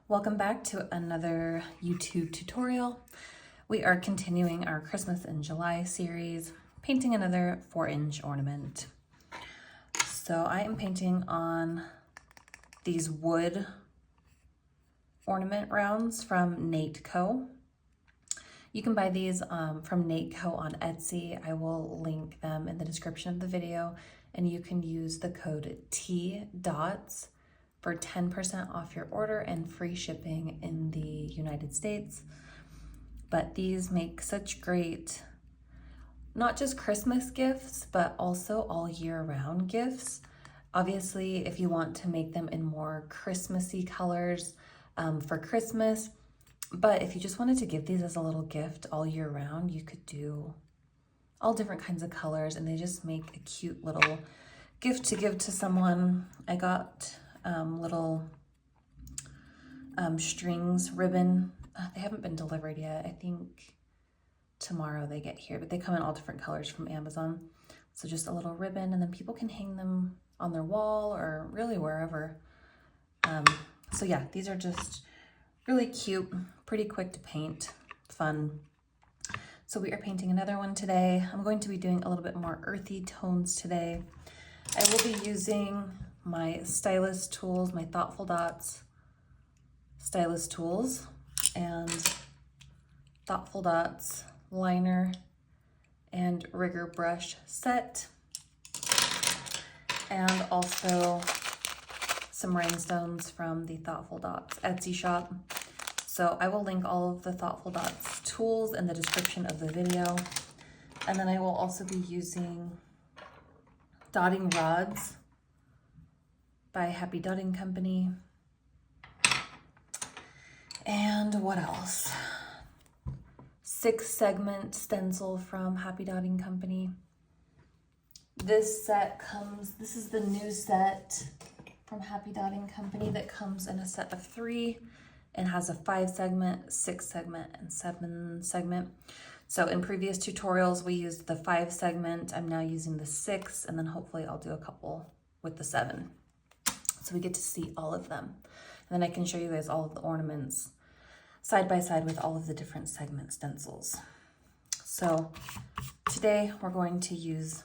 Welcome back to another YouTube tutorial. We are continuing our Christmas in July series, painting another 4-inch ornament. So I am painting on these wood ornament rounds from Nate Co. You can buy these from Nate Co on Etsy. I will link them in the description of the video, and you can use the code TDOTS for 10% off your order and free shipping in the United States. But these make such great, not just Christmas gifts, but also all year round gifts. Obviously, if you want to make them in more Christmassy colors for Christmas, but if you just wanted to give these as a little gift all year round, you could do all different kinds of colors, and they just make a cute little gift to give to someone. I got little strings, ribbon. They haven't been delivered yet. I think tomorrow they get here, but they come in all different colors from Amazon. So just a little ribbon, and then people can hang them on their wall or really wherever. So yeah, these are just really cute, pretty quick to paint, fun. So we are painting another one today. I'm going to be doing a little bit more earthy tones today. I will be using my stylus tools, my Thoughtful Dots stylus tools, and Thoughtful Dots liner and rigger brush set, and also some rhinestones from the Thoughtful Dots Etsy shop. So I will link all of the Thoughtful Dots tools in the description of the video. And then I will also be using dotting rods by Happy Dotting Company. And what else? 6-segment stencil from Happy Dotting Company. This set comes, this is the new set from Happy Dotting Company that comes in a set of 3 and has a 5-segment, 6-segment, and 7-segment. So in previous tutorials, we used the 5-segment. I'm now using the 6, and then hopefully I'll do a couple with the 7. So we get to see all of them. And then I can show you guys all of the ornaments side by side with all of the different segment stencils. So today we're going to use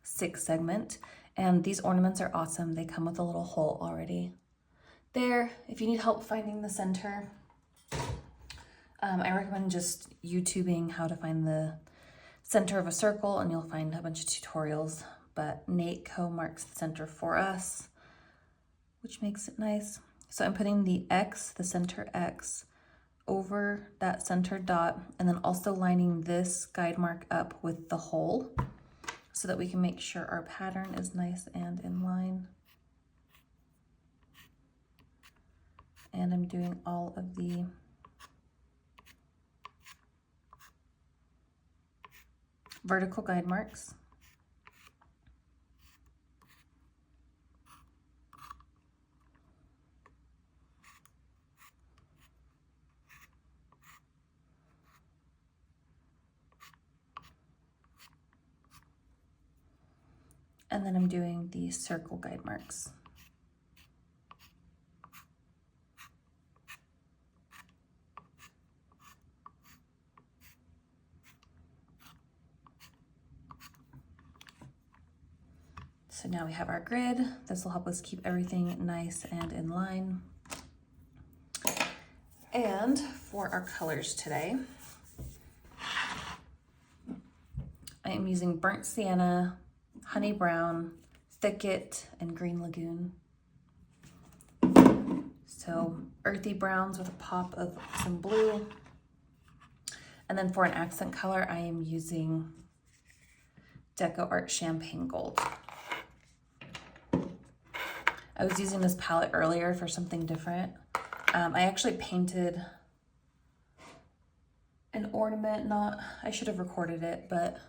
6-segment, and these ornaments are awesome. They come with a little hole already there. If you need help finding the center, I recommend just YouTubing how to find the center of a circle, and you'll find a bunch of tutorials. But Nate Co marks the center for us, which makes it nice. So I'm putting the X, the center X, over that center dot, and then also lining this guide mark up with the hole so that we can make sure our pattern is nice and in line. And I'm doing all of the vertical guide marks. And then I'm doing the circle guide marks. So now we have our grid. This will help us keep everything nice and in line. And for our colors today, I am using burnt sienna, honey brown, Thicket, and green Lagoon. So earthy browns with a pop of some blue. And then for an accent color, I am using DecoArt Champagne Gold. I was using this palette earlier for something different. I actually painted an ornament, I should have recorded it, but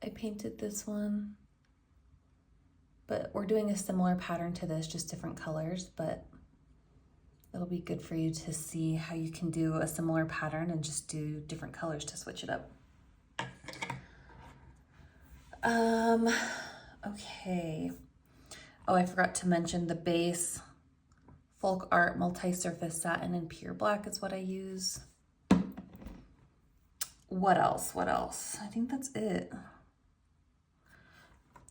I painted this one. But we're doing a similar pattern to this, just different colors, but it'll be good for you to see how you can do a similar pattern and just do different colors to switch it up. Okay. Oh, I forgot to mention the base Folk Art Multi-Surface Satin in Pure Black is what I use. What else? What else? I think that's it.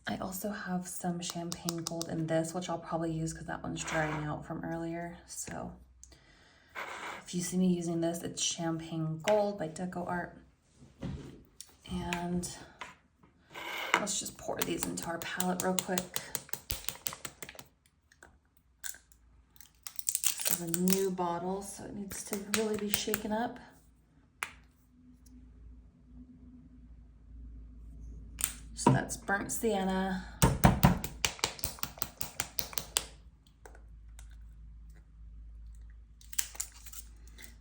I also have some champagne gold in this, which I'll probably use because that one's drying out from earlier. So if you see me using this, it's champagne gold by DecoArt. And let's just pour these into our palette real quick. This is a new bottle, so it needs to really be shaken up. So that's burnt sienna,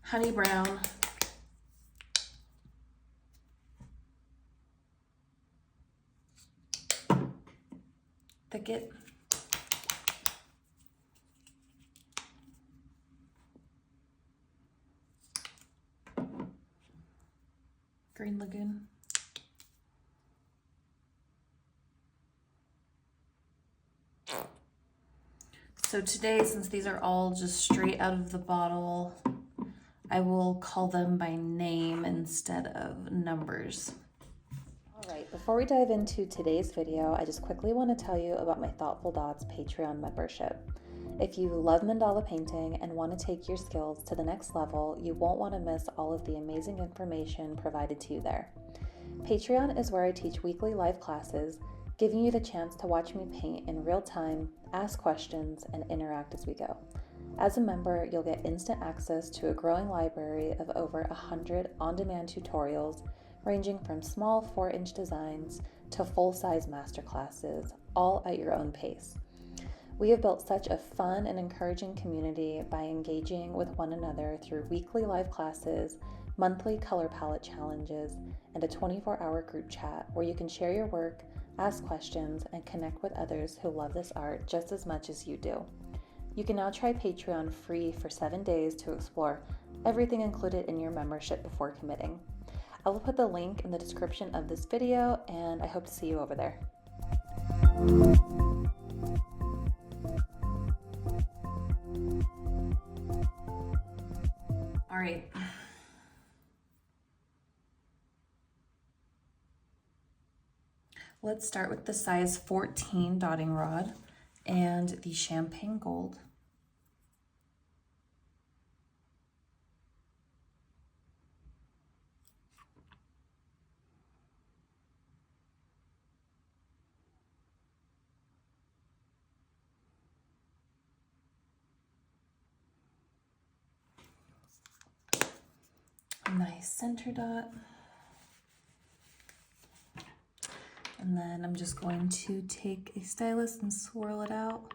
honey brown, Thicket, green Lagoon, so today, since these are all just straight out of the bottle, I will call them by name instead of numbers. All right, before we dive into today's video, I just quickly want to tell you about my Thoughtful Dots Patreon membership. If you love mandala painting and want to take your skills to the next level, you won't want to miss all of the amazing information provided to you there. Patreon is where I teach weekly live classes, giving you the chance to watch me paint in real time, ask questions, and interact as we go. As a member, you'll get instant access to a growing library of over 100 on-demand tutorials, ranging from small 4-inch designs to full-size masterclasses, all at your own pace. We have built such a fun and encouraging community by engaging with one another through weekly live classes, monthly color palette challenges, and a 24-hour group chat where you can share your work, ask questions, and connect with others who love this art just as much as you do. You can now try Patreon free for 7 days to explore everything included in your membership before committing. I will put the link in the description of this video, and I hope to see you over there. All right. Let's start with the size 14 dotting rod and the champagne gold. Nice center dot. And then I'm just going to take a stylus and swirl it out.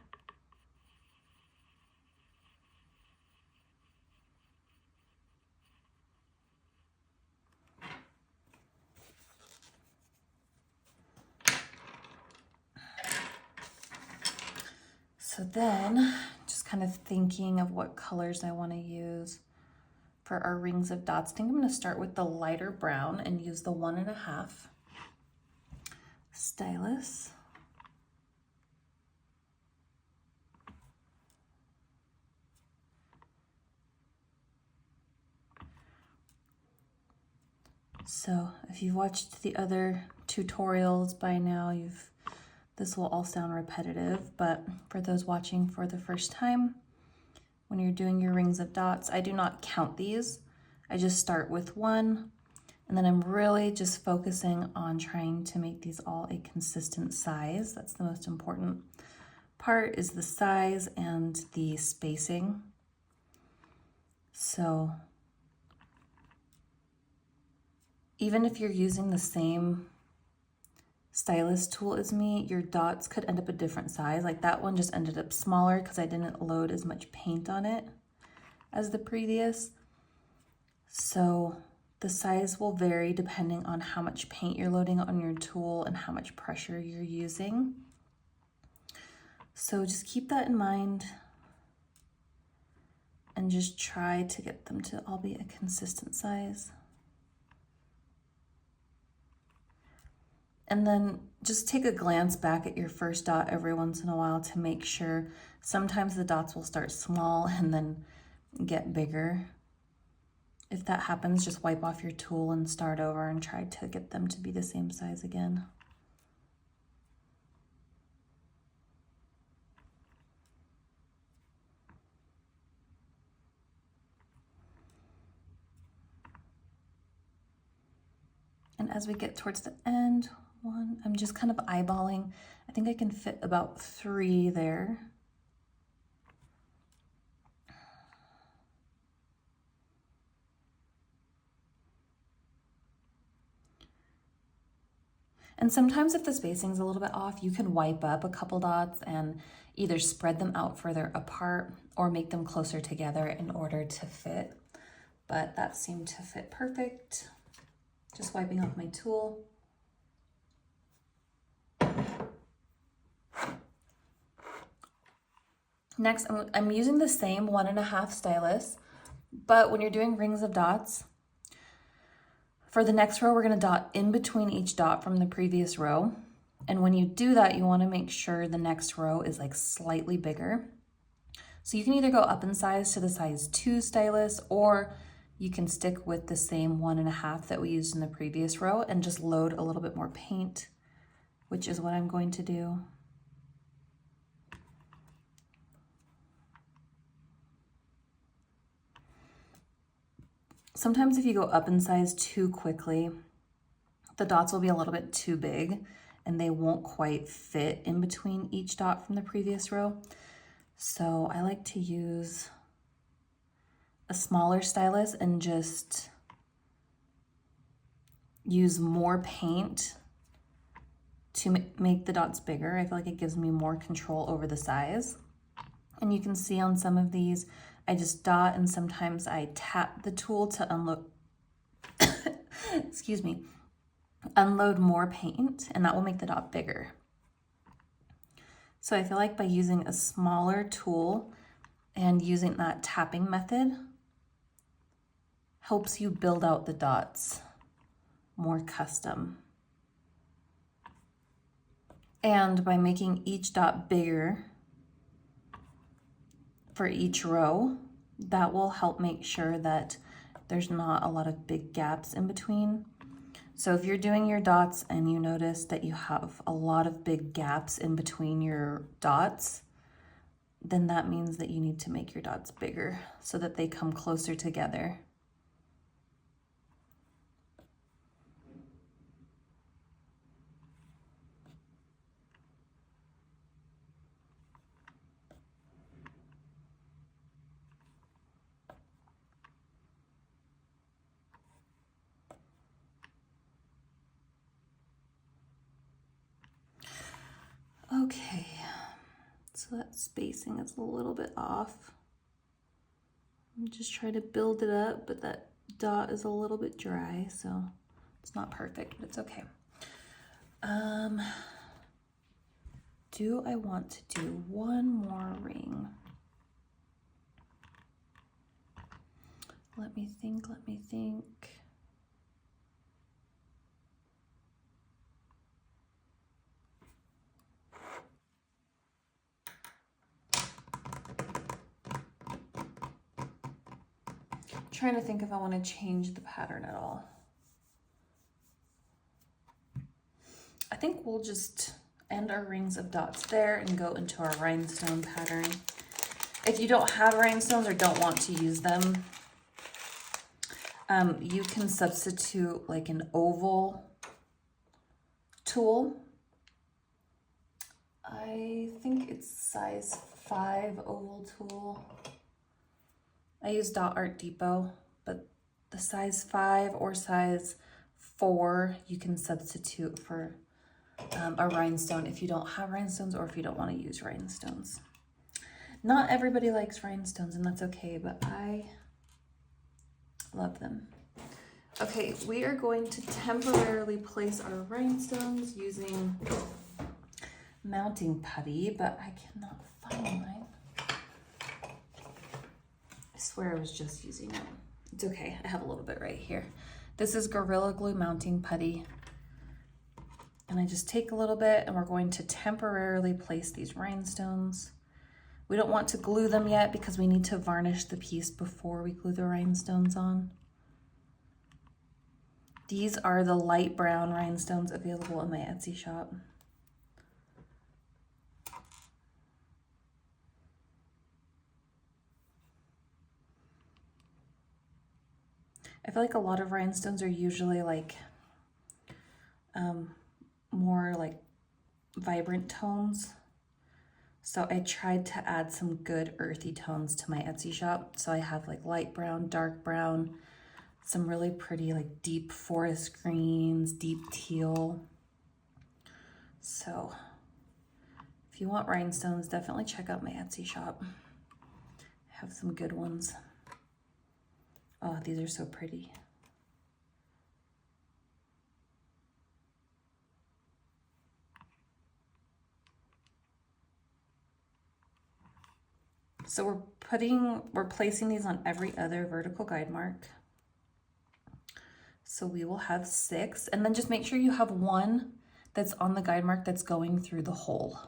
So then, just kind of thinking of what colors I want to use for our rings of dots. I think I'm going to start with the lighter brown and use the 1.5 stylus. So if you've watched the other tutorials by now, this will all sound repetitive, but for those watching for the first time, when you're doing your rings of dots, I do not count these. I just start with 1, and then I'm really just focusing on trying to make these all a consistent size. That's the most important part, is the size and the spacing. So even if you're using the same stylus tool as me, your dots could end up a different size. Like that one just ended up smaller because I didn't load as much paint on it as the previous. So the size will vary depending on how much paint you're loading on your tool and how much pressure you're using. So just keep that in mind and just try to get them to all be a consistent size. And then just take a glance back at your first dot every once in a while to make sure Sometimes the dots will start small and then get bigger. If that happens, just wipe off your tool and start over and try to get them to be the same size again. And as we get towards the end, I'm just kind of eyeballing. I think I can fit about 3 there. And sometimes if the spacing's a little bit off, you can wipe up a couple dots and either spread them out further apart or make them closer together in order to fit. But that seemed to fit perfect. Just wiping off my tool. Next, I'm using the same 1.5 stylus, but when you're doing rings of dots, for the next row, we're gonna dot in between each dot from the previous row. And when you do that, you wanna make sure the next row is like slightly bigger. So you can either go up in size to the size 2 stylus, or you can stick with the same 1.5 that we used in the previous row and just load a little bit more paint, which is what I'm going to do. Sometimes if you go up in size too quickly, the dots will be a little bit too big and they won't quite fit in between each dot from the previous row. So I like to use a smaller stylus and just use more paint to make the dots bigger. I feel like it gives me more control over the size. And you can see on some of these, I just dot and sometimes I tap the tool to unload, excuse me, unload more paint, and that will make the dot bigger. So I feel like by using a smaller tool and using that tapping method helps you build out the dots more custom. And by making each dot bigger for each row, that will help make sure that there's not a lot of big gaps in between. So if you're doing your dots and you notice that you have a lot of big gaps in between your dots, then that means that you need to make your dots bigger so that they come closer together. Okay, so that spacing is a little bit off. I'm just trying to build it up, but that dot is a little bit dry, so it's not perfect, but it's okay. Do I want to do one more ring? Let me think. Trying to think if I want to change the pattern at all. I think we'll just end our rings of dots there and go into our rhinestone pattern. If you don't have rhinestones or don't want to use them, you can substitute like an oval tool. I think it's size 5 oval tool. I use DotArt Depot, but the size 5 or size 4 you can substitute for a rhinestone if you don't have rhinestones or if you don't want to use rhinestones. Not everybody likes rhinestones, and that's okay, but I love them. Okay, we are going to temporarily place our rhinestones using mounting putty, but I cannot find mine. I swear I was just using it. It's okay, I have a little bit right here. This is Gorilla Glue mounting putty. And I just take a little bit and we're going to temporarily place these rhinestones. We don't want to glue them yet because we need to varnish the piece before we glue the rhinestones on. These are the light brown rhinestones available in my Etsy shop. I feel like a lot of rhinestones are usually like more like vibrant tones. So I tried to add some good earthy tones to my Etsy shop. So I have like light brown, dark brown, some really pretty like deep forest greens, deep teal. So if you want rhinestones, definitely check out my Etsy shop. I have some good ones. Oh, these are so pretty. So we're placing these on every other vertical guide mark. So we will have 6, and then just make sure you have one that's on the guide mark that's going through the hole.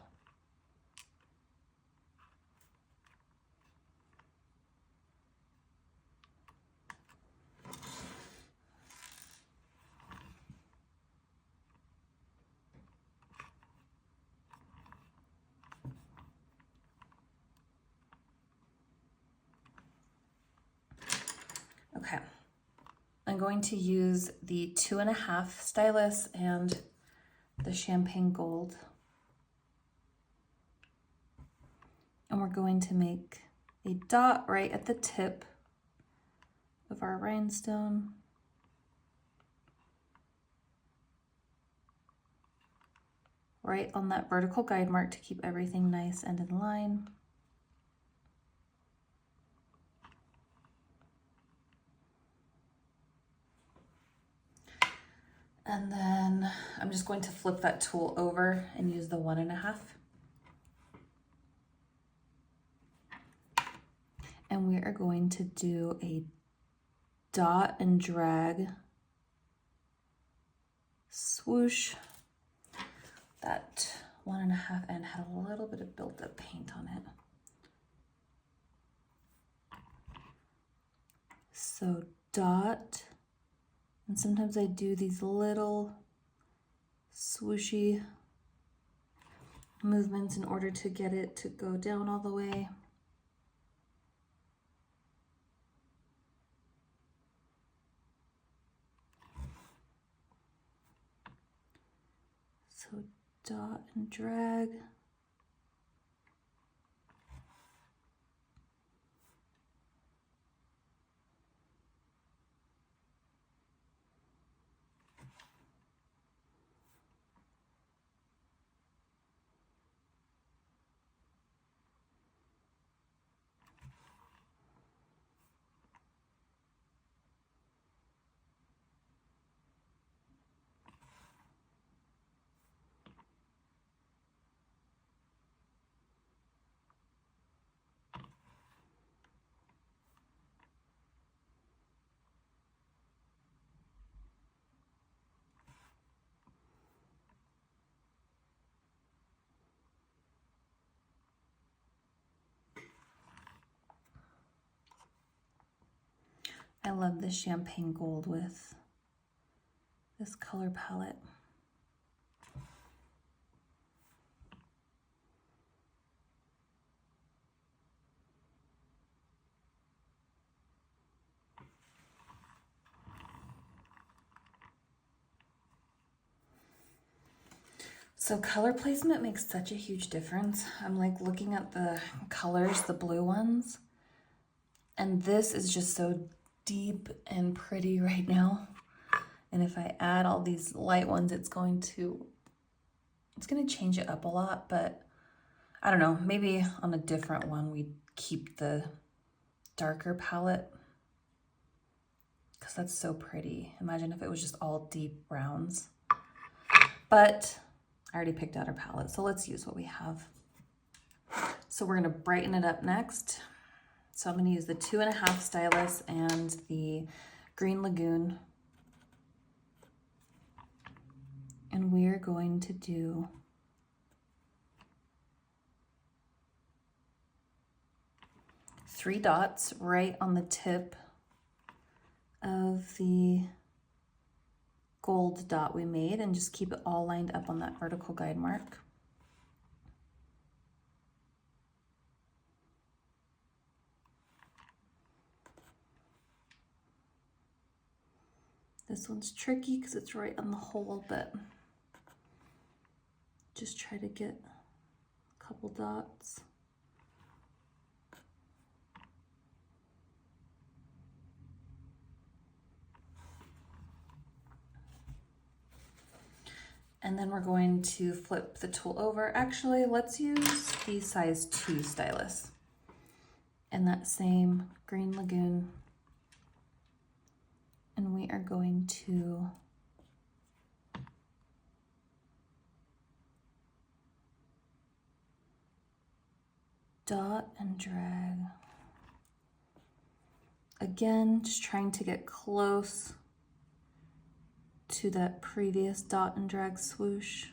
Okay, I'm going to use the 2.5 stylus and the champagne gold. And we're going to make a dot right at the tip of our rhinestone. Right on that vertical guide mark to keep everything nice and in line. And then I'm just going to flip that tool over and use the 1.5. And we are going to do a dot and drag swoosh. That 1.5 end had a little bit of built up paint on it. So dot, and sometimes I do these little swooshy movements in order to get it to go down all the way. So dot and drag. I love this champagne gold with this color palette. So color placement makes such a huge difference. I'm like looking at the colors, the blue ones, and this is just so deep and pretty right now. And if I add all these light ones, it's going to change it up a lot, but I don't know, maybe on a different one, we keep the darker palette because that's so pretty. Imagine if it was just all deep browns, but I already picked out our palette, so let's use what we have. So we're gonna brighten it up next. So I'm gonna use the 2.5 stylus and the green Lagoon. And we're going to do 3 dots right on the tip of the gold dot we made and just keep it all lined up on that vertical guide mark. This one's tricky because it's right on the hole, but just try to get a couple dots. And then we're going to flip the tool over. Actually, let's use the size 2 stylus in that same green Lagoon. And we are going to dot and drag. Again, just trying to get close to that previous dot and drag swoosh.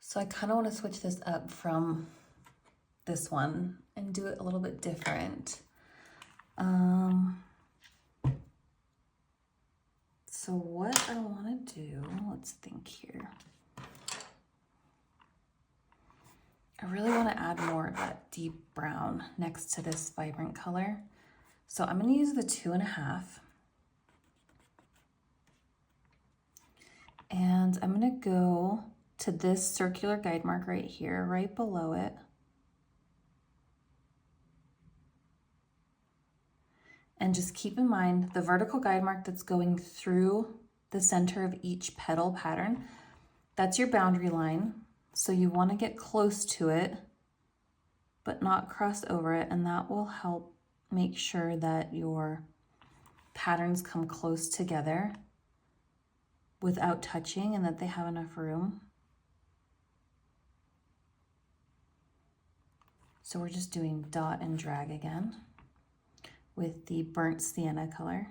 So I kind of want to switch this up from this one and do it a little bit different. So what I want to do, let's think here. I really want to add more of that deep brown next to this vibrant color. So I'm going to use the 2.5. And I'm going to go to this circular guide mark right here, right below it. And just keep in mind the vertical guide mark that's going through the center of each petal pattern. That's your boundary line. So you want to get close to it, but not cross over it. And that will help make sure that your patterns come close together without touching and that they have enough room. So we're just doing dot and drag again with the burnt sienna color.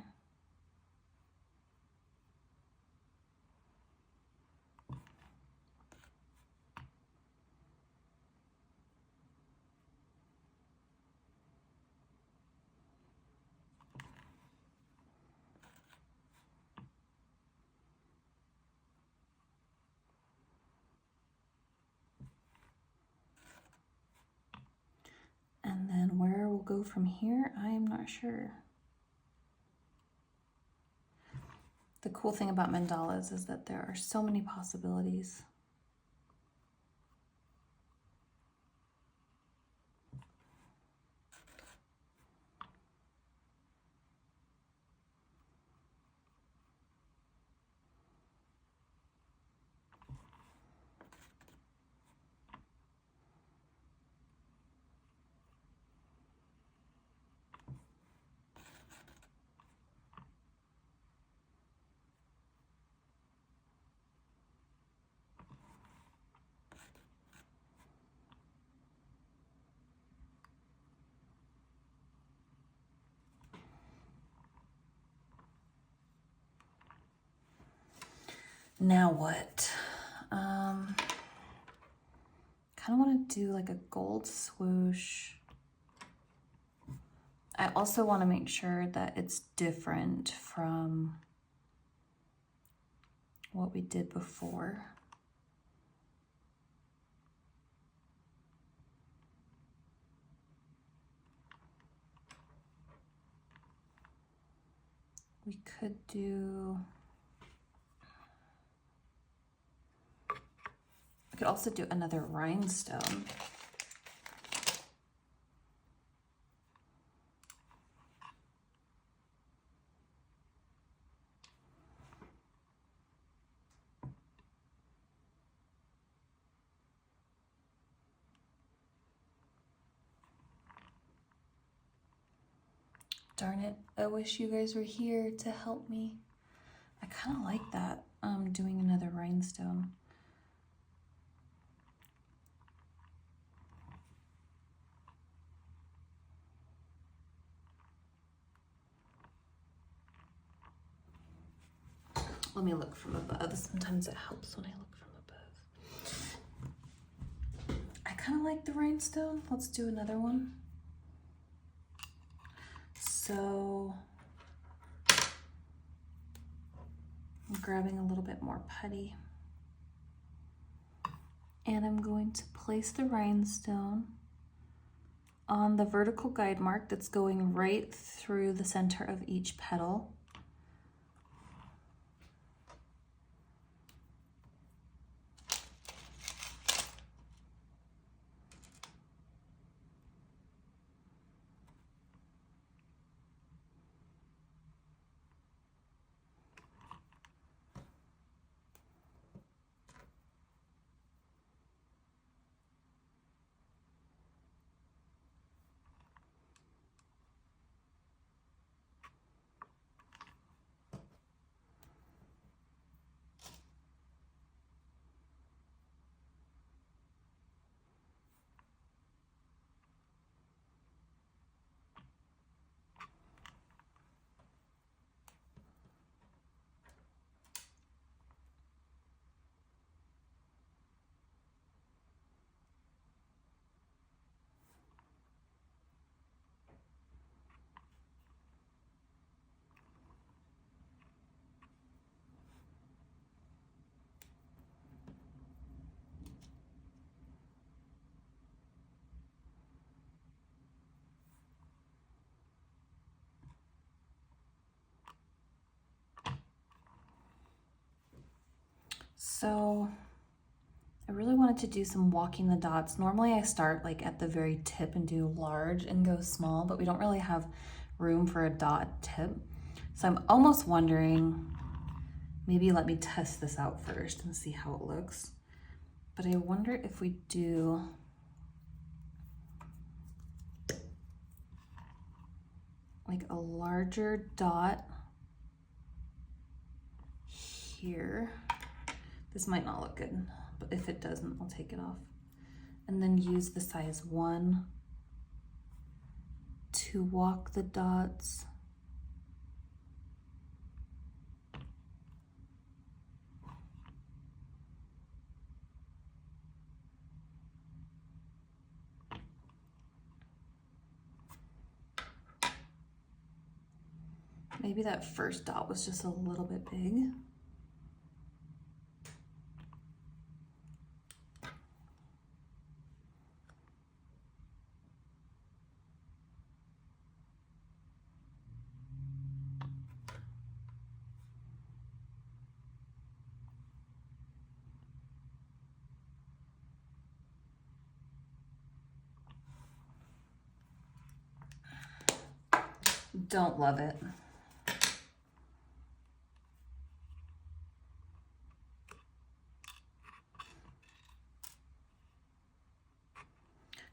And then where we'll go from here, I am not sure. The cool thing about mandalas is that there are so many possibilities. Now what? Kind of want to do like a gold swoosh. I also want to make sure that it's different from what we did before. We could do, we could also do another rhinestone. Darn it, I wish you guys were here to help me. I kind of like that, doing another rhinestone. Let me look from above. Sometimes it helps when I look from above. I kind of like the rhinestone. Let's do another one. So I'm grabbing a little bit more putty. And I'm going to place the rhinestone on the vertical guide mark that's going right through the center of each petal. So I really wanted to do some walking the dots. Normally I start like at the very tip and do large and go small, but we don't really have room for a dot tip. So I'm almost wondering, maybe let me test this out first and see how it looks. But I wonder if we do like a larger dot here. This might not look good, but if it doesn't, I'll take it off. And then use the size 1 to walk the dots. Maybe that first dot was just a little bit big. Don't love it.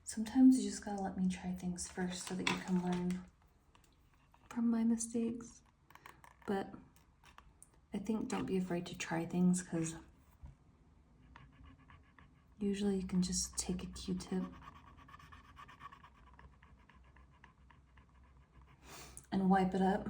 Sometimes you just gotta let me try things first so that you can learn from my mistakes. But I think don't be afraid to try things, because usually you can just take a Q-tip and wipe it up.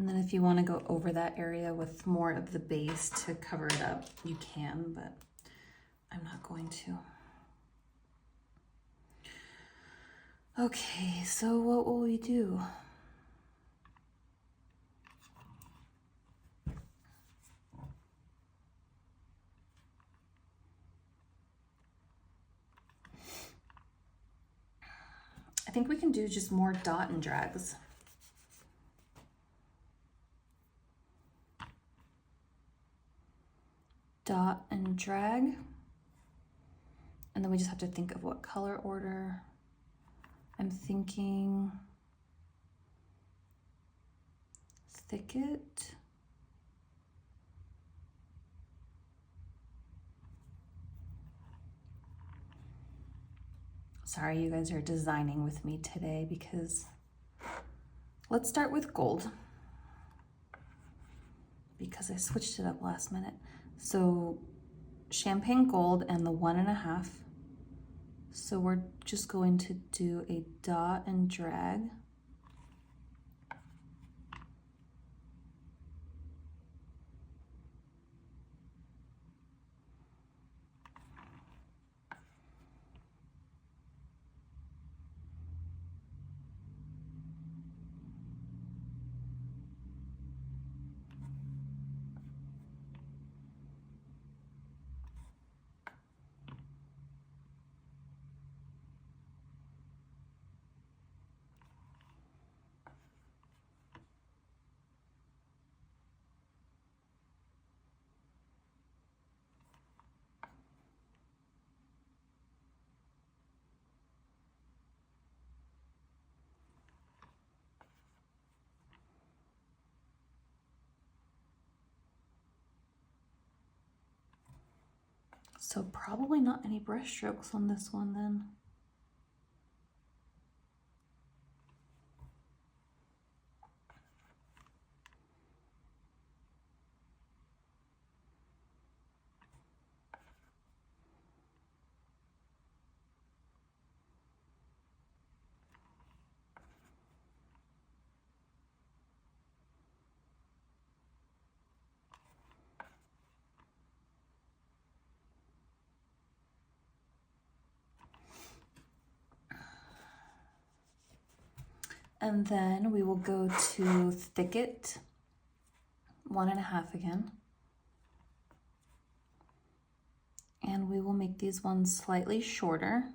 And then if you want to go over that area with more of the base to cover it up, you can, but I'm not going to. Okay, so what will we do? I think we can do just more dot and drags. Dot and drag. And then we just have to think of what color order. I'm thinking Thicket. Sorry, you guys are designing with me today because let's start with gold because I switched it up last minute. So champagne gold and the 1.5. So we're just going to do a dot and drag. So probably not any brush strokes on this one then. And then we will go to Thicket, 1.5 again. And we will make these ones slightly shorter.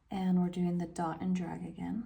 And we're doing the dot and drag again.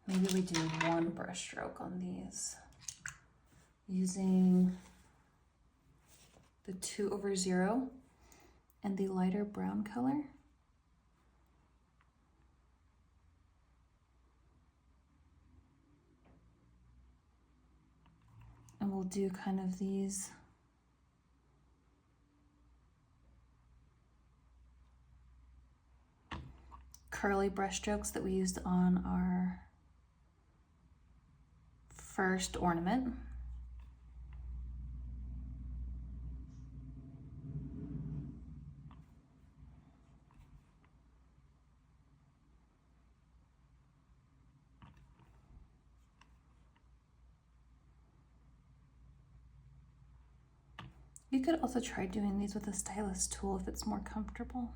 Maybe we do one brush stroke on these using the 2/0 and the lighter brown color. And we'll do kind of these curly brush strokes that we used on our first ornament. You could also try doing these with a stylus tool if it's more comfortable.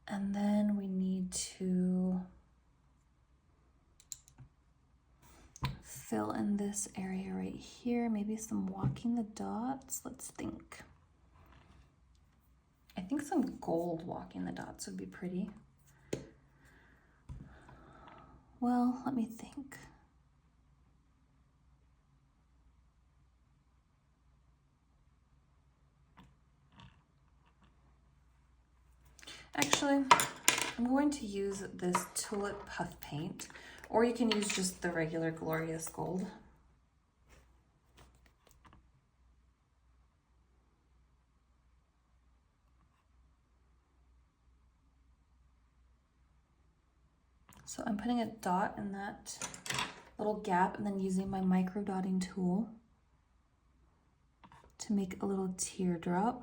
And then we need to fill in this area right here, maybe some walking the dots. Let's think. I think some gold walking the dots would be pretty. Well, let me think. Actually, I'm going to use this tulip puff paint, or you can use just the regular glorious gold. So I'm putting a dot in that little gap and then using my micro dotting tool to make a little teardrop.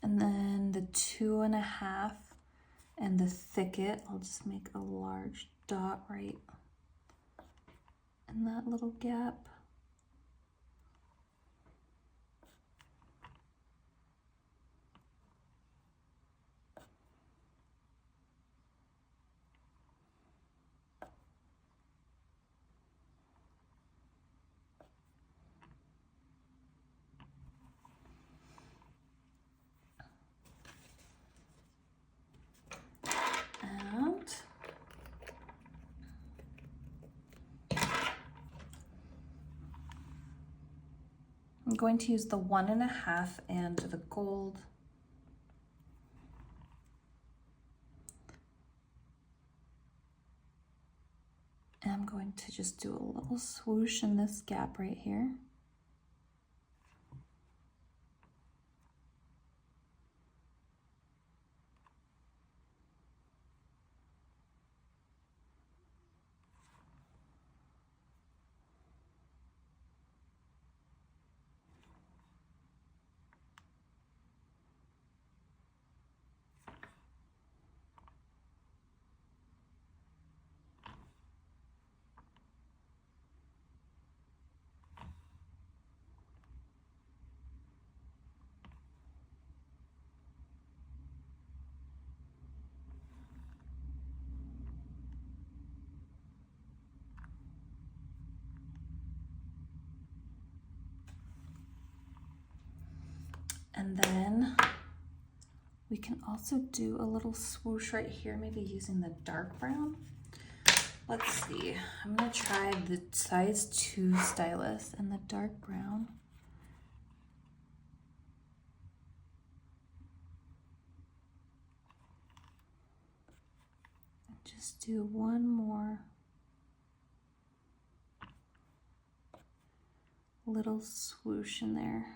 And then the 2.5 and the Thicket, I'll just make a large dot right in that little gap. I'm going to use the 1.5 and the gold. And I'm going to just do a little swoosh in this gap right here. And then we can also do a little swoosh right here, maybe using the dark brown. Let's see, I'm gonna try the size 2 stylus and the dark brown. Just do one more little swoosh in there.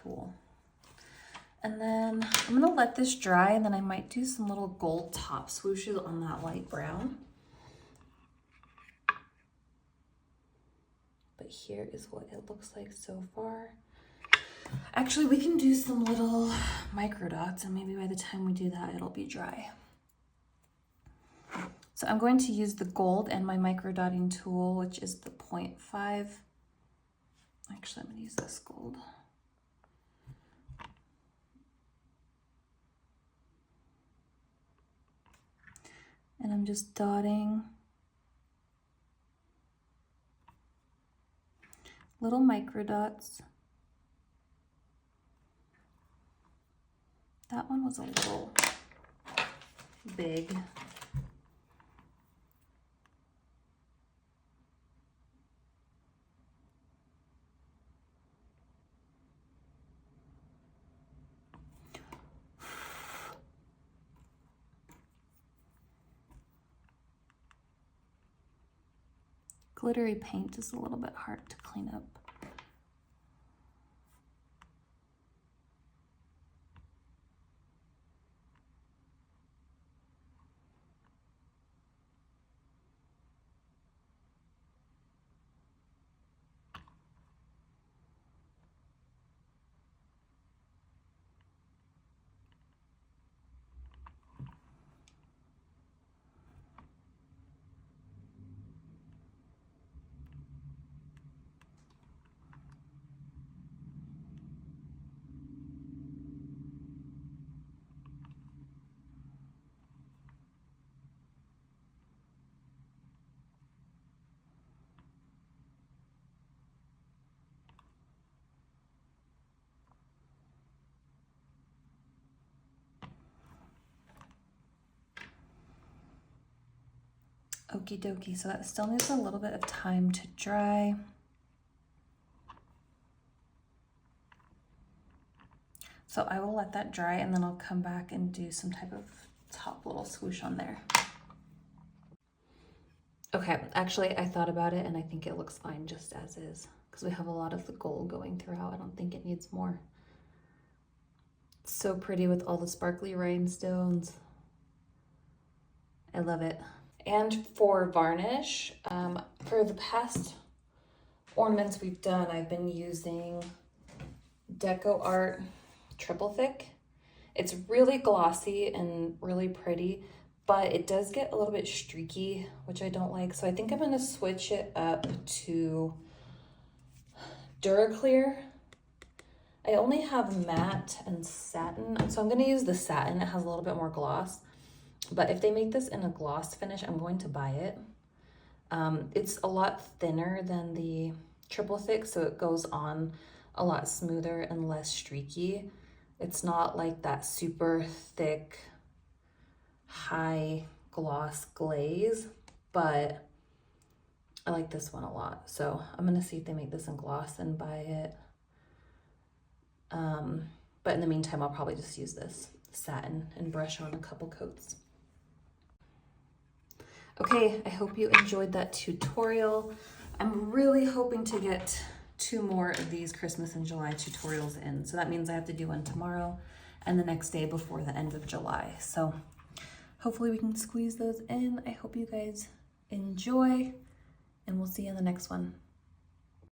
tool. And then I'm gonna let this dry, and then I might do some little gold top swooshes on that light brown. But here is what it looks like so far. Actually, we can do some little micro dots, and maybe by the time we do that, it'll be dry. So I'm going to use the gold and my micro dotting tool, which is the 0.5. Actually, I'm gonna use this gold. And I'm just dotting little micro dots. That one was a little big. Glittery paint is a little bit hard to clean up. Okie dokie, so that still needs a little bit of time to dry. So I will let that dry, and then I'll come back and do some type of top little swoosh on there. Okay, actually I thought about it and I think it looks fine just as is, because we have a lot of the gold going throughout. I don't think it needs more. It's so pretty with all the sparkly rhinestones. I love it. And for varnish, for the past ornaments we've done, I've been using DecoArt Triple Thick. It's really glossy and really pretty, but it does get a little bit streaky, which I don't like. So I think I'm gonna switch it up to Duraclear. I only have matte and satin, so I'm gonna use the satin. It has a little bit more gloss. But if they make this in a gloss finish, I'm going to buy it. It's a lot thinner than the Triple Thick, so it goes on a lot smoother and less streaky. It's not like that super thick, high gloss glaze, but I like this one a lot. So I'm gonna see if they make this in gloss and buy it. But in the meantime, I'll probably just use this satin and brush on a couple coats. Okay, I hope you enjoyed that tutorial. I'm really hoping to get 2 more of these Christmas in July tutorials in. So that means I have to do one tomorrow and the next day before the end of July. So hopefully we can squeeze those in. I hope you guys enjoy, and we'll see you in the next one.